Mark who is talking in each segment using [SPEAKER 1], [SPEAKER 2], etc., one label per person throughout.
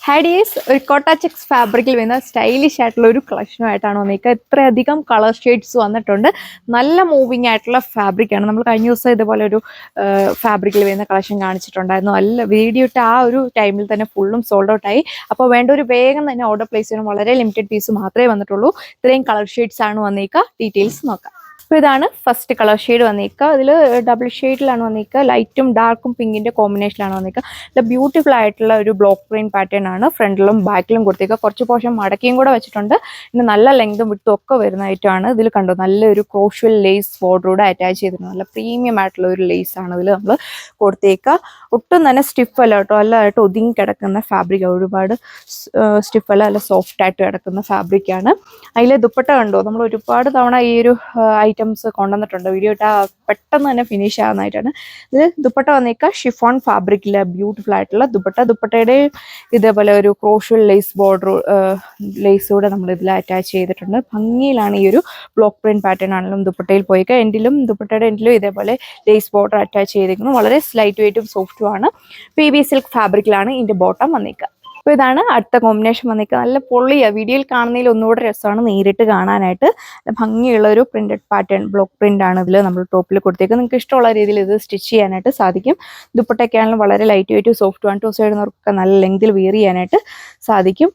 [SPEAKER 1] ഹാഡിയേഴ്സ് ഒരു കോട്ട ചെക്സ് ഫാബ്രിക്കിൽ വരുന്ന സ്റ്റൈലിഷ് ആയിട്ടുള്ള ഒരു കളക്ഷനുമായിട്ടാണ് വന്നിരിക്കുക. ഇത്രയധികം കളർ ഷെയ്ഡ്സ് വന്നിട്ടുണ്ട്. നല്ല മൂവിങ് ആയിട്ടുള്ള ഫാബ്രിക്കാണ്. നമ്മൾ കഴിഞ്ഞ ദിവസം ഇതുപോലെ ഒരു ഫാബ്രിക്കിൽ വരുന്ന കളക്ഷൻ കാണിച്ചിട്ടുണ്ടായിരുന്നു. നല്ല വീഡിയോ ഇട്ട് ആ ഒരു ടൈമിൽ തന്നെ ഫുള്ളും സോൾഡ് ഔട്ട് ആയി. അപ്പോൾ വേണ്ട ഒരു വേഗം തന്നെ ഓർഡർ പ്ലേസ് ചെയ്യണം. വളരെ ലിമിറ്റഡ് പീസ് മാത്രമേ വന്നിട്ടുള്ളൂ. ഇത്രയും കളർ ഷെയ്ഡ്സ് ആണ് വന്നിരിക്കുക. ഡീറ്റെയിൽസ് നോക്കാം. അപ്പോൾ ഇതാണ് ഫസ്റ്റ് കളർ ഷെയ്ഡ് വന്നിരിക്കുക. ഇതിൽ ഡബിൾ ഷെയ്ഡിലാണ് വന്നിരിക്കുക. ലൈറ്റും ഡാർക്കും പിങ്കിൻ്റെ കോമ്പിനേഷനിലാണ് വന്നിരിക്കുക. നല്ല ബ്യൂട്ടിഫുൾ ആയിട്ടുള്ള ഒരു ബ്ലോക്ക് പ്രിന്റ് പാറ്റേൺ ആണ് ഫ്രണ്ടിലും ബാക്കിലും കൊടുത്തിരിക്കുക. കുറച്ച് പോർഷൻ മടക്കിയും കൂടെ വെച്ചിട്ടുണ്ട്. പിന്നെ നല്ല ലെങ്തും വിട്ടും ഒക്കെ വരുന്ന ഐറ്റമാണ്. ഇതിൽ കണ്ടു നല്ലൊരു ക്രോഷ്യൽ ലേസ് ബോർഡറൂടെ അറ്റാച്ച് ചെയ്തിട്ടുണ്ട്. നല്ല പ്രീമിയം ആയിട്ടുള്ള ഒരു ലേസ് ആണ് ഇതിൽ നമ്മൾ കൊടുത്തേക്കുക. ഒട്ടും തന്നെ സ്റ്റിഫ് അല്ല കേട്ടോ, നല്ലതായിട്ട് ഒതുങ്ങി കിടക്കുന്ന ഫാബ്രിക്. ഒരുപാട് സ്റ്റിഫ് അല്ല, നല്ല സോഫ്റ്റ് ആയിട്ട് കിടക്കുന്ന ഫാബ്രിക്കാണ്. അതിലെ ദുപ്പട്ട കണ്ടോ, നമ്മൾ ഒരുപാട് തവണ ഈ ഒരു ഐറ്റംസ് കൊണ്ടുവന്നിട്ടുണ്ട്. വീഡിയോ ഇട്ടാൽ പെട്ടെന്ന് തന്നെ ഫിനിഷ് ആവുന്നതായിട്ടാണ്. ഇത് ദുപ്പട്ട വന്നേക്കുക ഷിഫോൺ ഫാബ്രിക്കിലെ ബ്യൂട്ടിഫുൾ ആയിട്ടുള്ള ദുപ്പട്ടയുടെ ഇതേപോലെ ഒരു ക്രോഷ്യൽ ലേസ് ബോർഡർ ലേസ് കൂടെ നമ്മൾ ഇതിൽ അറ്റാച്ച് ചെയ്തിട്ടുണ്ട്. ഭംഗിയിലാണ് ഈ ഒരു ബ്ലോക്ക് പ്രിന്റ് പാറ്റേൺ ആണെങ്കിലും ദുപ്പട്ടയിൽ പോയിക്കുക. ദുപ്പട്ടയുടെ എൻഡിലും ഇതേപോലെ ലേസ് ബോർഡർ അറ്റാച്ച് ചെയ്തിരിക്കുന്നു. വളരെ സ്ലൈറ്റ് വെയിറ്റും സോഫ്റ്റും ആണ്. PB സിൽക്ക് ഫാബ്രിക്കിലാണ് ഇതിന്റെ ബോട്ടം വന്നേക്കുക. അപ്പോൾ ഇതാണ് അടുത്ത കോമ്പിനേഷൻ വന്നിരിക്കുക. നല്ല പൊള്ളിയാണ്. വീഡിയോയിൽ കാണുന്നതിൽ ഒന്നുകൂടെ രസമാണ് നേരിട്ട് കാണാനായിട്ട്. ഭംഗിയുള്ള ഒരു പ്രിന്റഡ് പാറ്റേൺ ബ്ലോക്ക് പ്രിന്റ് ആണ് ഇതിൽ നമ്മൾ ടോപ്പിൽ കൊടുത്തേക്കുന്നത്. നിങ്ങൾക്ക് ഇഷ്ടമുള്ള രീതിയിൽ ഇത് സ്റ്റിച്ച് ചെയ്യാനായിട്ട് സാധിക്കും. ദുപ്പട്ടയൊക്കെ ആണെങ്കിലും വളരെ ലൈറ്റ് വെയിറ്റ് സോഫ്റ്റ് ആണ്. ടു സൈഡിനൊക്കെ നല്ല ലെങ്തിൽ വിയർ ചെയ്യാനായിട്ട് സാധിക്കും.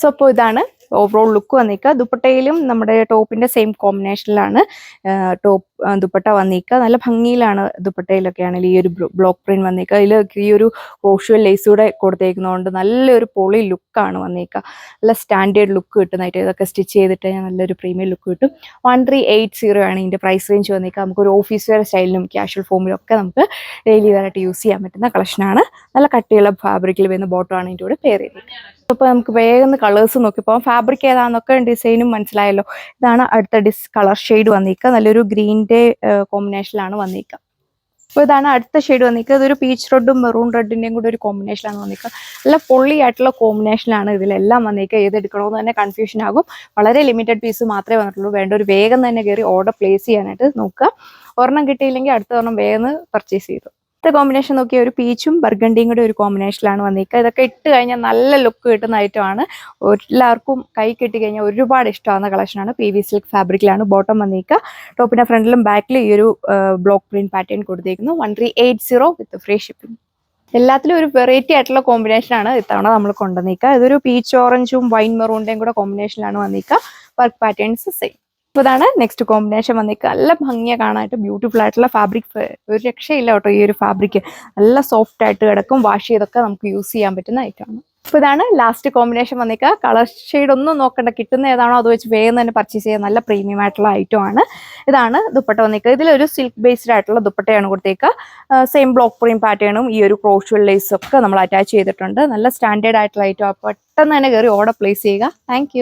[SPEAKER 1] സോ അപ്പോൾ ഇതാണ് ഓവറോൾ ലുക്ക് വന്നിരിക്കുക. ദുപ്പട്ടയിലും നമ്മുടെ ടോപ്പിന്റെ സെയിം കോമ്പിനേഷനിലാണ് ദുപ്പട്ട വന്നിരിക്കുക. നല്ല ഭംഗിയിലാണ് ദുപ്പട്ടയിലൊക്കെ ആണെങ്കിൽ ഈ ഒരു ബ്ലോക്ക് പ്രിന്റ് വന്നിരിക്കുക. അതിൽ ഈ ഒരു ക്രോഷ്യൽ ലേസ് കൂടെ കൊടുത്തേക്കുന്നതുകൊണ്ട് നല്ലൊരു പൊളി ലുക്കാണ് വന്നിരിക്കുക. നല്ല സ്റ്റാൻഡേർഡ് ലുക്ക് കിട്ടുന്നതായിട്ട് ഇതൊക്കെ സ്റ്റിച്ച് ചെയ്തിട്ട് നല്ലൊരു പ്രീമിയം ലുക്ക് കിട്ടും. 1380 ആണ് ഇതിന്റെ പ്രൈസ് റേഞ്ച് വന്നിരിക്കുക. നമുക്കൊരു ഓഫീസ് വെയർ സ്റ്റൈലിലും ക്യാഷ്വൽ ഫോമിലും ഒക്കെ നമുക്ക് ഡെയിലി വെയറായിട്ട് യൂസ് ചെയ്യാൻ പറ്റുന്ന കളക്ഷനാണ്. നല്ല കട്ടിയുള്ള ഫാബ്രിക്കിൽ വരുന്ന ബോട്ടമാണ് ഇതിൻ്റെ കൂടെ പെയർ ചെയ്തിരിക്കുന്നത്. അപ്പോൾ നമുക്ക് വേഗം കളേഴ്സ് നോക്കിപ്പോൾ ഫാബ്രിക് ഏതാണെന്നൊക്കെ ഡിസൈനും മനസ്സിലായല്ലോ. ഇതാണ് അടുത്ത കളർ ഷെയ്ഡ് വന്നിരിക്കുക. നല്ലൊരു ഗ്രീനിന്റെ കോമ്പിനേഷനിലാണ് വന്നിരിക്കുക. അപ്പോൾ ഇതാണ് അടുത്ത ഷെയ്ഡ് വന്നിരിക്കുക. ഇതൊരു പീച്ച് റെഡും മെറൂൺ റെഡിന്റെയും കൂടെ ഒരു കോമ്പിനേഷനാണ് വന്നിരിക്കുക. നല്ല പൊള്ളിയായിട്ടുള്ള കോമ്പിനേഷനാണ് ഇതിലെല്ലാം വന്നിരിക്കുക. ഏതെടുക്കണമെന്ന് തന്നെ കൺഫ്യൂഷൻ ആകും. വളരെ ലിമിറ്റഡ് പീസ് മാത്രമേ വന്നിട്ടുള്ളൂ. വേണ്ട ഒരു വേഗം തന്നെ കയറി ഓർഡർ പ്ലേസ് ചെയ്യാനായിട്ട് നോക്കുക. ഒരെണ്ണം കിട്ടിയില്ലെങ്കിൽ അടുത്ത ഒരെണ്ണം വേഗം പർച്ചേസ് ചെയ്തു. അടുത്ത കോമ്പിനേഷൻ നോക്കിയ ഒരു പീച്ചും ബർഗണ്ടിയും കൂടെ ഒരു കോമ്പിനേഷനിലാണ് വന്നിരിക്കുക. ഇതൊക്കെ ഇട്ട് കഴിഞ്ഞാൽ നല്ല ലുക്ക് കിട്ടുന്ന ഐറ്റമാണ്. എല്ലാവർക്കും കൈ കിട്ടി കഴിഞ്ഞാൽ ഒരുപാട് ഇഷ്ടമാകുന്ന കളക്ഷനാണ്. PB സിൽക്ക് ഫാബ്രിക്കിലാണ് ബോട്ടം വന്നിരിക്കുക. ടോപ്പിന്റെ ഫ്രണ്ടിലും ബാക്കിലും ഈ ഒരു ബ്ലോക്ക് പ്രിന്റ് പാറ്റേൺ കൊടുത്തിരിക്കുന്നു. 1380 വിത്ത് ഫ്രീ ഷിപ്പിംഗ്. എല്ലാത്തിലും ഒരു വെറൈറ്റി ആയിട്ടുള്ള കോമ്പിനേഷനാണ് ഇത്തവണ നമ്മൾ കൊണ്ടുവന്നിരിക്കുക. ഇതൊരു പീച്ച് ഓറഞ്ചും വൈൻ മെറൂണിന്റെയും കൂടെ കോമ്പിനേഷനിലാണ് വന്നിരിക്കുക. Work patterns same. അപ്പോൾ ഇതാണ് നെക്സ്റ്റ് കോമ്പിനേഷൻ വന്നിരിക്കുക. നല്ല ഭംഗിയെ കാണാനായിട്ട് ബ്യൂട്ടിഫുൾ ആയിട്ടുള്ള ഫാബ്രിക്. ഒരു രക്ഷയില്ല കേട്ടോ ഈ ഒരു ഫാബ്രിക്. നല്ല സോഫ്റ്റ് ആയിട്ട് കിടക്കും. വാഷ് ചെയ്തൊക്കെ നമുക്ക് യൂസ് ചെയ്യാൻ പറ്റുന്ന ഐറ്റമാണ്. അപ്പോൾ ഇതാണ് ലാസ്റ്റ് കോമ്പിനേഷൻ വന്നിരിക്കുക. കളർ ഷെയ്ഡ് ഒന്നും നോക്കണ്ട, കിട്ടുന്ന ഏതാണോ അത് വെച്ച് വേഗം തന്നെ പർച്ചേസ് ചെയ്യാൻ നല്ല പ്രീമിയം ആയിട്ടുള്ള ഐറ്റം ആണ്. ഇതാണ് ദുപ്പട്ട വന്നിരിക്കുക. ഇതിലൊരു സിൽക്ക് ബേസ്ഡ് ആയിട്ടുള്ള ദുപ്പട്ടയാണ് കൊടുത്തേക്കുക. സെയിം ബ്ലോക്ക് പ്രിന്റ് പാറ്റേണും ഈ ഒരു ക്രോഷ്യൽ ലേസും ഒക്കെ നമ്മൾ അറ്റാച്ച് ചെയ്തിട്ടുണ്ട്. നല്ല സ്റ്റാൻഡേർഡ് ആയിട്ടുള്ള ഐറ്റം. പെട്ടെന്ന് തന്നെ കയറി ഓർഡർ പ്ലേസ് ചെയ്യുക. താങ്ക്